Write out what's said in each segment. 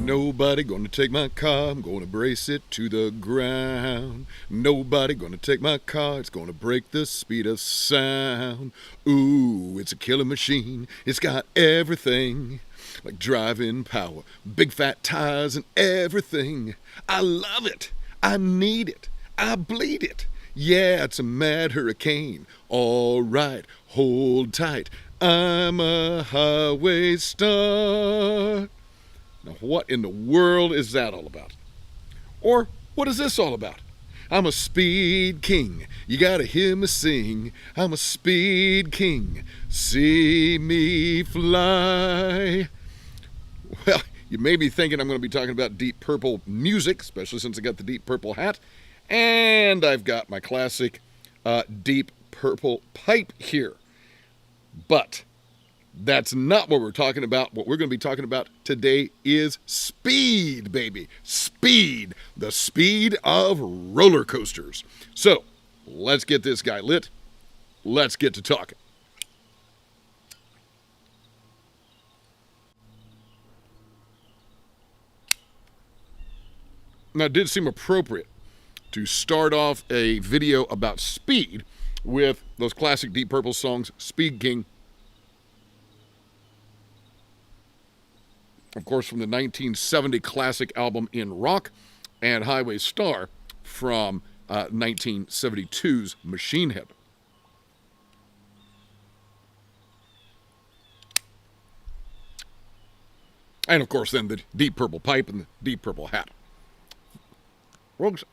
Nobody gonna take my car, I'm gonna brace it to the ground. Nobody gonna take my car, it's gonna break the speed of sound. Ooh, it's a killer machine, it's got everything. Like driving power, big fat tires and everything. I love it, I need it, I bleed it. Yeah, it's a mad hurricane. All right, hold tight, I'm a highway star. Now, what in the world is that all about? Or what is this all about? I'm a speed king. You gotta hear me sing. I'm a speed king. See me fly. Well, you may be thinking I'm going to be talking about Deep Purple music, especially since I got the Deep Purple hat. And I've got my classic Deep Purple pipe here. But that's not what we're talking about. What we're going to be talking about today is speed, baby. Speed. The speed of roller coasters. So, let's get this guy lit. Let's get to talking. Now, it did seem appropriate to start off a video about speed with those classic Deep Purple songs, Speed King, of course, from the 1970 classic album In Rock, and Highway Star from 1972's Machine Head. And, of course, then the Deep Purple pipe and the Deep Purple hat. Folks,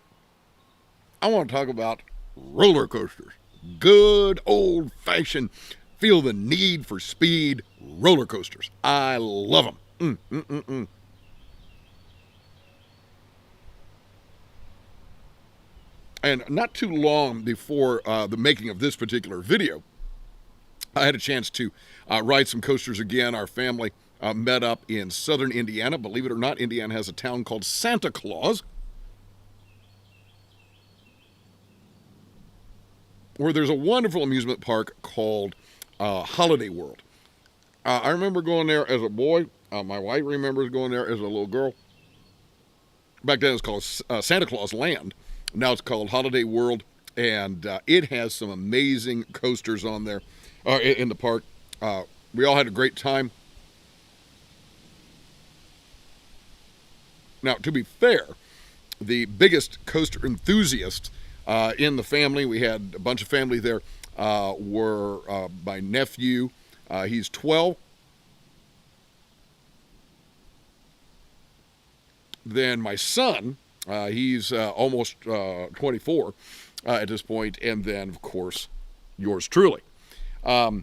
I want to talk about roller coasters. Good old-fashioned, feel the need for speed roller coasters. I love them. And not too long before the making of this particular video, I had a chance to ride some coasters again. Our family met up in southern Indiana. Believe it or not, Indiana has a town called Santa Claus, where there's a wonderful amusement park called Holiday World. I remember going there as a boy. My wife remembers going there as a little girl. Back then it was called Santa Claus Land. Now it's called Holiday World, and it has some amazing coasters on there in the park. We all had a great time. Now, to be fair, the biggest coaster enthusiasts in the family, we had a bunch of family there, were my nephew. He's 12. Then my son, he's almost 24 at this point. And then, of course, yours truly. A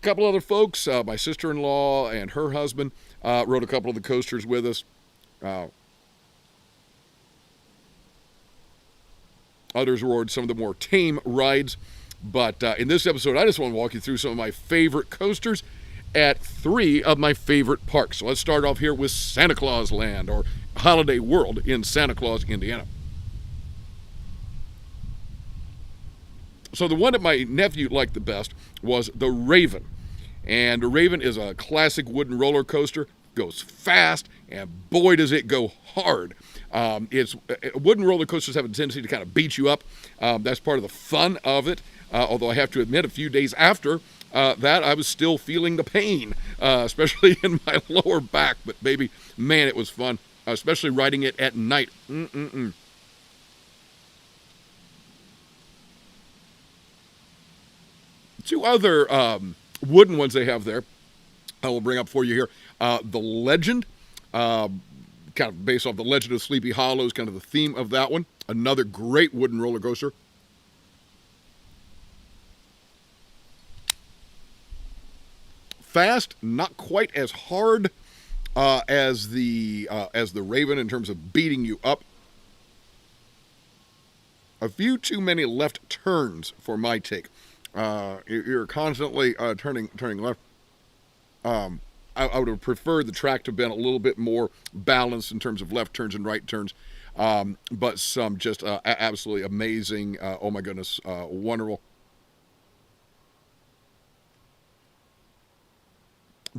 couple other folks, my sister-in-law and her husband rode a couple of the coasters with us. Others rode some of the more tame rides. But in this episode, I just want to walk you through some of my favorite coasters at 3 of my favorite parks. So let's start off here with Santa Claus Land, or Holiday World in Santa Claus, Indiana. So the one that my nephew liked the best was the Raven. And the Raven is a classic wooden roller coaster. Goes fast, and boy does it go hard. Wooden roller coasters have a tendency to kind of beat you up. That's part of the fun of it. Although I have to admit, a few days after that, I was still feeling the pain, especially in my lower back. But baby, man, it was fun, especially riding it at night. Two other wooden ones they have there, I will bring up for you here. The Legend, kind of based off the Legend of Sleepy Hollow, is kind of the theme of that one. Another great wooden roller coaster. Fast, not quite as hard as the Raven in terms of beating you up. A few too many left turns for my take. You're constantly turning left. I would have preferred the track to have been a little bit more balanced in terms of left turns and right turns. But some just absolutely amazing, oh my goodness, wonderful.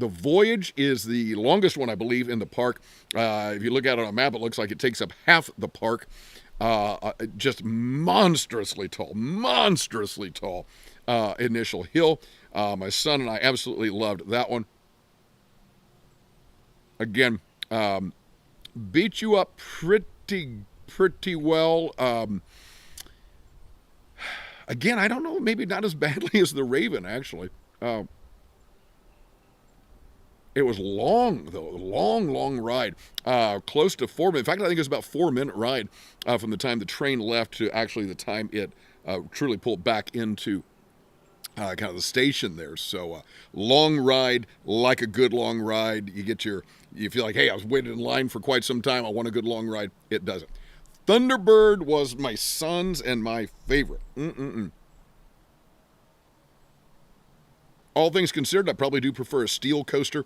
The Voyage is the longest one, I believe, in the park. If you look at it on a map, it looks like it takes up half the park. Just monstrously tall initial hill. My son and I absolutely loved that one. Again, beat you up pretty well. Again, I don't know, maybe not as badly as the Raven, actually. It was long, though. Long ride. Close to 4 minutes. In fact, I think it was about 4-minute ride from the time the train left to actually the time it truly pulled back into kind of the station there. So long ride, like a good long ride. You feel like, hey, I was waiting in line for quite some time. I want a good long ride. It doesn't. Thunderbird was my son's and my favorite. All things considered, I probably do prefer a steel coaster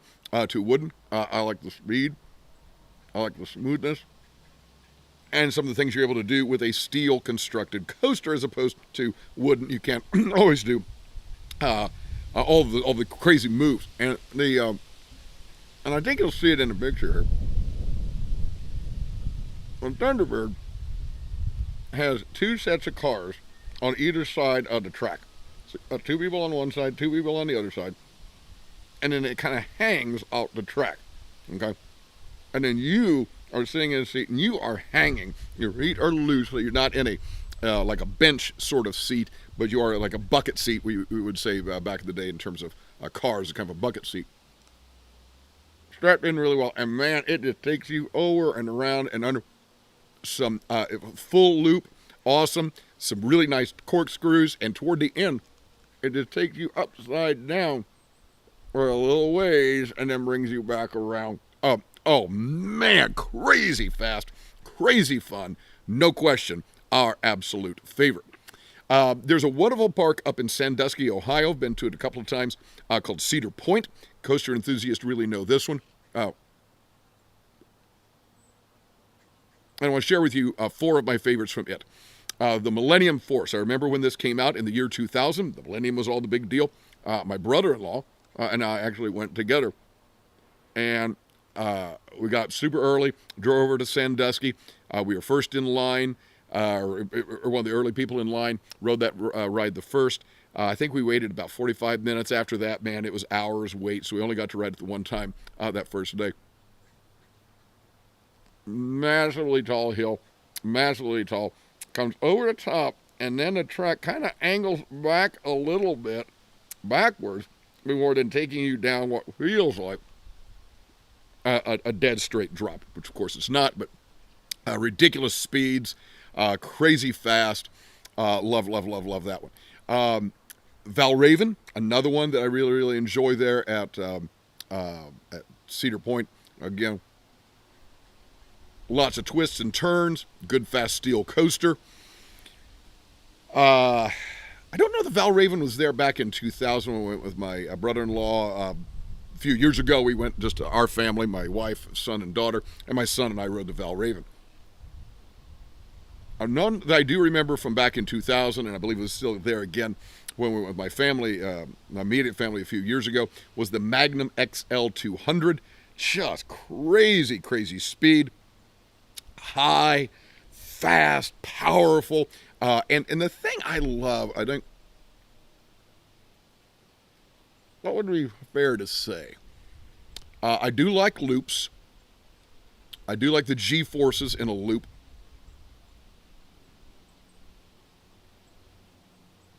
to wooden. I like the speed. I like the smoothness. And some of the things you're able to do with a steel constructed coaster as opposed to wooden. You can't always do all the crazy moves. And and I think you'll see it in the picture here. On Thunderbird has 2 sets of cars on either side of the track. 2 people on one side, 2 people on the other side. And then it kind of hangs out the track. Okay? And then you are sitting in a seat and you are hanging. Your feet are loose, so you're not in a like a bench sort of seat, but you are like a bucket seat, we would say back in the day in terms of cars, kind of a bucket seat. Strapped in really well. And man, it just takes you over and around and under. Some full loop, awesome. Some really nice corkscrews. And toward the end, it just takes you upside down for a little ways and then brings you back around. Oh man, crazy fast, crazy fun, no question, our absolute favorite. There's a wonderful park up in Sandusky, Ohio. Been to it a couple of times, called Cedar Point. Coaster enthusiasts really know this one. And I want to share with you 4 of my favorites from it. The Millennium Force. I remember when this came out in the year 2000. The Millennium was all the big deal. My brother-in-law and I actually went together. And we got super early, drove over to Sandusky. We were first in line, or one of the early people in line, rode that ride the first. I think we waited about 45 minutes after that. Man, it was hours wait, so we only got to ride it the one time that first day. Massively tall hill, massively tall. Comes over the top, and then the track kind of angles back a little bit, backwards, more than taking you down what feels like a dead straight drop, which of course it's not, but ridiculous speeds, crazy fast. Love that one. Valravyn, another one that I really enjoy there at Cedar Point. Again, lots of twists and turns, good fast steel coaster. I don't know if the Valravyn was there back in 2000 when we went with my brother-in-law. A few years ago, we went just to our family, my wife, son, and daughter, and my son and I rode the Valravyn. None that I do remember from back in 2000, and I believe it was still there again when we went with my family, my immediate family a few years ago, was the Magnum XL200. Just crazy speed. High, fast, powerful. And the thing I love, I think, what would be fair to say? I do like loops. I do like the G-forces in a loop.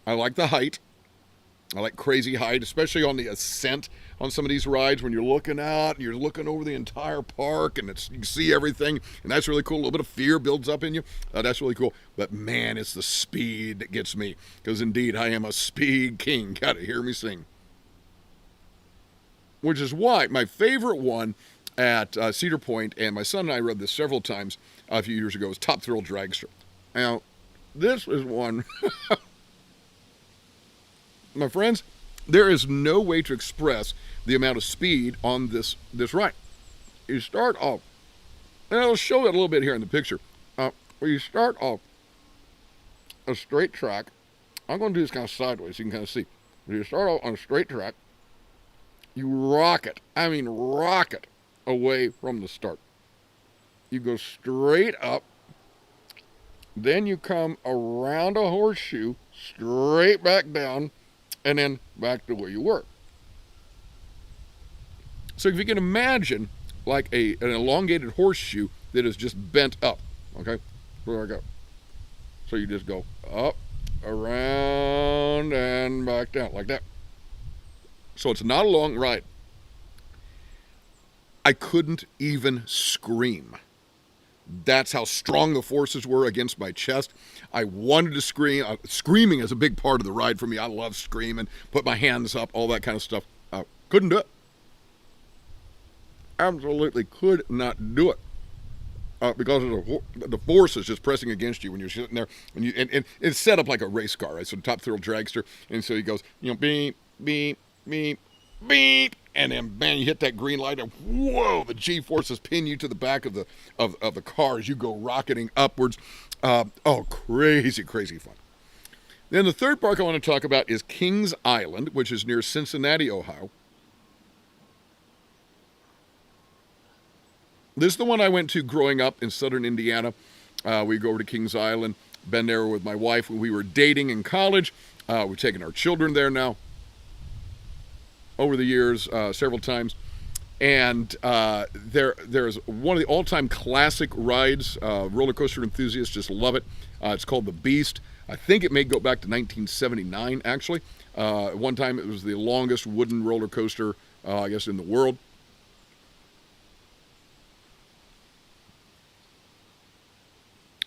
I like the height. I like crazy height, especially on the ascent on some of these rides when you're looking out and you're looking over the entire park and you can see everything, and that's really cool. A little bit of fear builds up in you. That's really cool. But man, it's the speed that gets me, because indeed I am a speed king. Gotta hear me sing. Which is why my favorite one at Cedar Point, and my son and I rode this several times a few years ago, was Top Thrill Dragster. Now, this is one... My friends, there is no way to express the amount of speed on this ride. You start off, and I'll show it a little bit here in the picture, where you start off a straight track. I'm going to do this kind of sideways so you can kind of see. You start off on a straight track. You rocket, I mean rocket, away from the start. You go straight up, then you come around a horseshoe, straight back down, and then back to where you were. So if you can imagine like an elongated horseshoe that is just bent up, okay? There I go. So you just go up, around, and back down like that. So it's not a long ride. I couldn't even scream. That's how strong the forces were against my chest. I wanted to scream. Screaming is a big part of the ride for me. I love screaming, put my hands up, all that kind of stuff. Couldn't do it. Absolutely could not do it. Because of the force is just pressing against you when you're sitting there, and it's set up like a race car, right? So the top thrill dragster, and so he goes, beep, beep, beep, beep, and then bang, you hit that green light, and whoa, the G-forces pin you to the back of the car as you go rocketing upwards. Crazy, crazy fun. Then the third park I want to talk about is Kings Island, which is near Cincinnati, Ohio. This is the one I went to growing up in southern Indiana. We go over to Kings Island, been there with my wife when we were dating in college. We've taken our children there now over the years several times. And there's one of the all-time classic rides. Roller coaster enthusiasts just love it. It's called The Beast. I think it may go back to 1979, actually. At one time, it was the longest wooden roller coaster, I guess, in the world.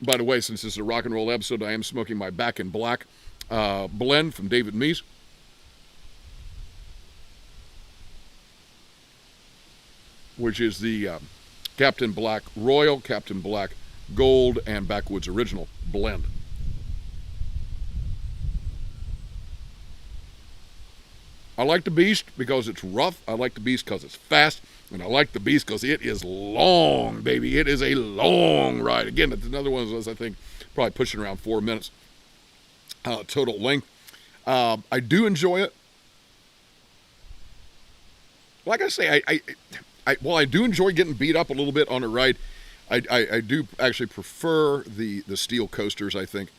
By the way, since this is a rock and roll episode, I am smoking my Back in Black blend from David Meese. Which is the Captain Black Royal, Captain Black Gold, and Backwoods Original blend. I like the Beast because it's rough. I like the Beast because it's fast. And I like the Beast because it is long, baby. It is a long ride. Again, it's another one of those, I think, probably pushing around 4 minutes total length. I do enjoy it. Like I say, while I do enjoy getting beat up a little bit on a ride, I do actually prefer the steel coasters, I think,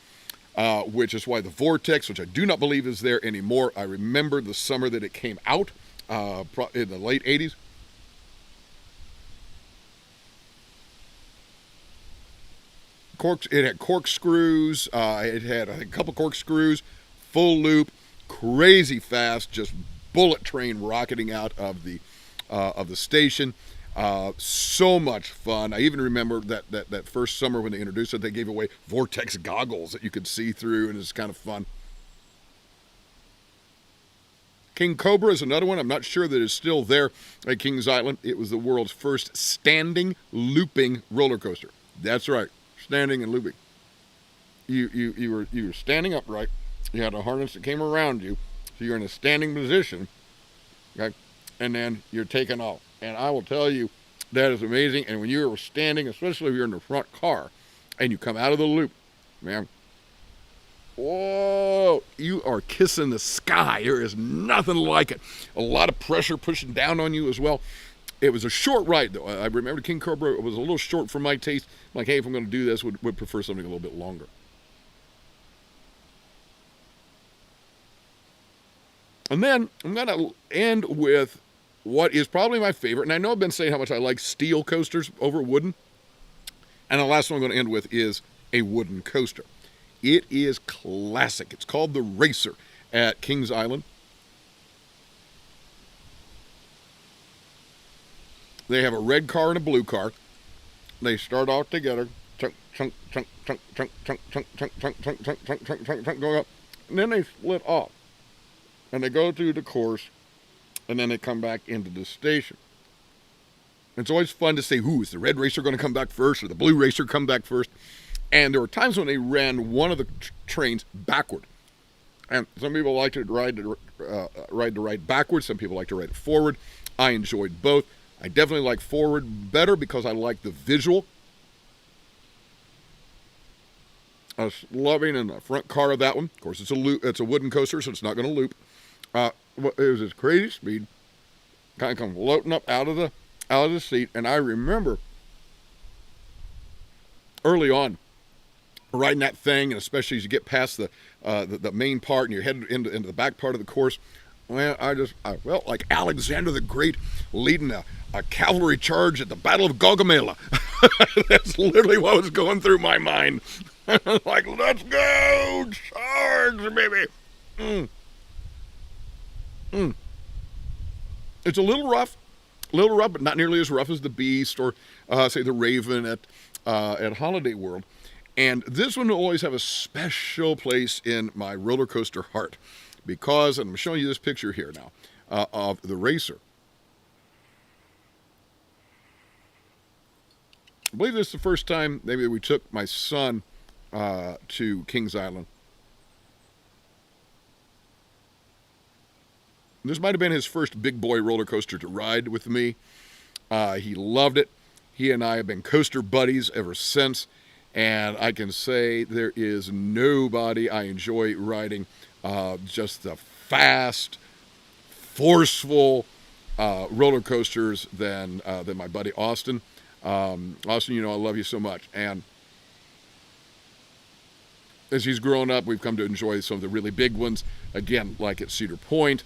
which is why the Vortex, which I do not believe is there anymore. I remember the summer that it came out in the late 80s. It had corkscrews. It had a couple corkscrews, full loop, crazy fast, just bullet train rocketing out of the station. So much fun. I even remember that first summer when they introduced it, they gave away Vortex goggles that you could see through, and it's kind of fun. King Cobra is another one. I'm not sure that it's still there at Kings Island. It was the world's first standing looping roller coaster. That's right. Standing and looping. You were standing upright. You had a harness that came around you, so you're in a standing position. Okay, and then you're taking off. And I will tell you, that is amazing. And when you're standing, especially if you're in the front car, and you come out of the loop, man, whoa, you are kissing the sky. There is nothing like it. A lot of pressure pushing down on you as well. It was a short ride, though. I remember King Cobra was a little short for my taste. I'm like, hey, if I'm going to do this, would prefer something a little bit longer. And then I'm going to end with what is probably my favorite. And I know I've been saying how much I like steel coasters over wooden. And the last one I'm going to end with is a wooden coaster. It is classic. It's called the Racer at Kings Island. They have a red car and a blue car. They start off together, chunk, chunk, chunk, chunk, chunk, chunk, chunk, chunk, chunk, chunk, chunk, chunk, chunk, chunk, chunk, going up. And then they split off. And they go through the course, and then they come back into the station. It's always fun to say, is the red racer going to come back first, or the blue racer come back first? And there were times when they ran one of the trains backward. And some people like to ride the ride backwards. Some people like to ride it forward. I enjoyed both. I definitely like forward better because I like the visual. I was loving in the front car of that one. Of course, it's a wooden coaster, so it's not going to loop. It was this crazy speed. kind of come floating up out of the seat. And I remember early on riding that thing, and especially as you get past the main part and you're headed into the back part of the course. Well, I felt like Alexander the Great leading a cavalry charge at the Battle of Gaugamela. That's literally what was going through my mind. Like, let's go, charge, baby. It's a little rough, but not nearly as rough as the Beast or say the Raven at Holiday World. And this one will always have a special place in my roller coaster heart because, and I'm showing you this picture here now of the racer. I believe this is the first time maybe we took my son to Kings Island. This might have been his first big boy roller coaster to ride with me. He loved it. He and I have been coaster buddies ever since. And I can say there is nobody I enjoy riding just the fast, forceful roller coasters than my buddy Austin. Austin, you know I love you so much. And as he's grown up, we've come to enjoy some of the really big ones. Again, like at Cedar Point.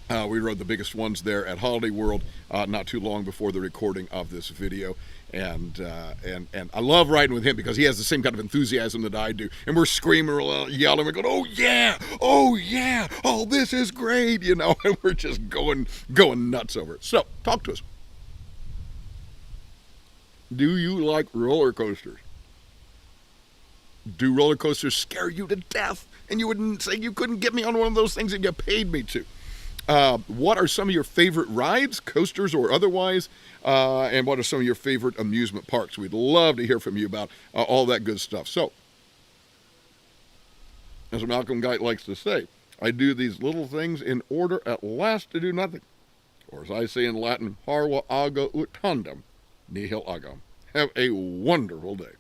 We rode the biggest ones there at Holiday World not too long before the recording of this video. And I love riding with him because he has the same kind of enthusiasm that I do. And we're screaming, yelling, we're going, oh yeah, oh this is great, you know, and we're just going nuts over it. So, talk to us. Do you like roller coasters? Do roller coasters scare you to death? And you wouldn't say you couldn't get me on one of those things that you paid me to. What are some of your favorite rides, coasters or otherwise? And what are some of your favorite amusement parks? We'd love to hear from you about all that good stuff. So, as Malcolm Guite likes to say, I do these little things in order at last to do nothing. Or as I say in Latin, parva aga ut tandem, nihil agam. Have a wonderful day.